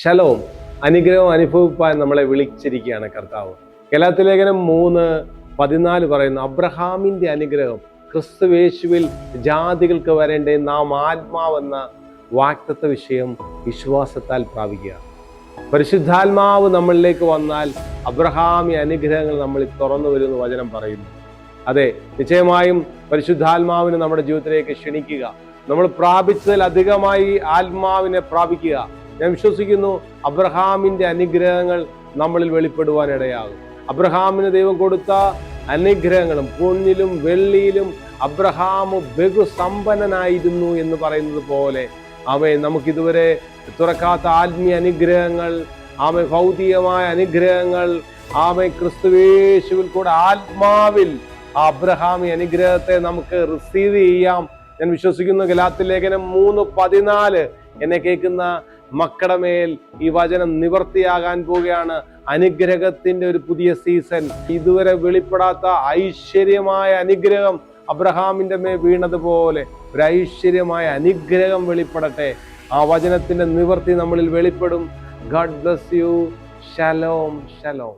Shalom, അനുഗ്രഹം അനുഭവിപ്പാൻ നമ്മളെ വിളിച്ചിരിക്കുകയാണ് കർത്താവ്. ഗലാത്യലേഖനം 3:14 പറയുന്നു, അബ്രഹാമിന്റെ അനുഗ്രഹം ക്രിസ്തുവേശുവിൽ ജാതികൾക്ക് വരേണ്ട നാം ആത്മാവെന്ന വാഗ്ദത്ത വിഷയം വിശ്വാസത്താൽ പ്രാപിക്കുക. പരിശുദ്ധാത്മാവ് നമ്മളിലേക്ക് വന്നാൽ അബ്രഹാമി അനുഗ്രഹങ്ങൾ നമ്മളിൽ തുറന്നു വരുമെന്ന് വചനം പറയുന്നു. അതെ, നിശ്ചയമായും പരിശുദ്ധാത്മാവിനെ നമ്മുടെ ജീവിതത്തിലേക്ക് ക്ഷണിക്കുക. നമ്മൾ പ്രാപിച്ചതിൽ അധികമായി ആത്മാവിനെ പ്രാപിക്കുക. ഞാൻ വിശ്വസിക്കുന്നു അബ്രഹാമിന്റെ അനുഗ്രഹങ്ങൾ നമ്മളിൽ വെളിപ്പെടുവാനിടയാകും. അബ്രഹാമിന് ദൈവം കൊടുത്ത അനുഗ്രഹങ്ങളും പൊന്നിലും വെള്ളിയിലും അബ്രഹാം ബഹുസമ്പന്നനായിരുന്നു എന്ന് പറയുന്നത് പോലെ നമുക്കിതുവരെ തുറക്കാത്ത ആത്മീയ അനുഗ്രഹങ്ങൾ, ഭൗതികമായ അനുഗ്രഹങ്ങൾ, ക്രിസ്തുവേശുവിൽ കൂടെ ആത്മാവിൽ ആ അബ്രഹാമി അനുഗ്രഹത്തെ നമുക്ക് റിസീവ് ചെയ്യാം. ഞാൻ വിശ്വസിക്കുന്നു ഗലാത്യലേഖനം 3:14 എന്നെ കേൾക്കുന്ന മക്കളുടെ മേൽ ഈ വചനം നിവർത്തിയാകാൻ പോവുകയാണ്. അനുഗ്രഹത്തിന്റെ ഒരു പുതിയ സീസൺ, ഇതുവരെ വെളിപ്പെടാത്ത ഐശ്വര്യമായ അനുഗ്രഹം അബ്രഹാമിന്റെ മേൽ വീണതുപോലെ ഒരു ഐശ്വര്യമായ അനുഗ്രഹം വെളിപ്പെടട്ടെ. ആ വചനത്തിന്റെ നിവർത്തി നമ്മളിൽ വെളിപ്പെടും. God bless you. ശലോം ശലോം.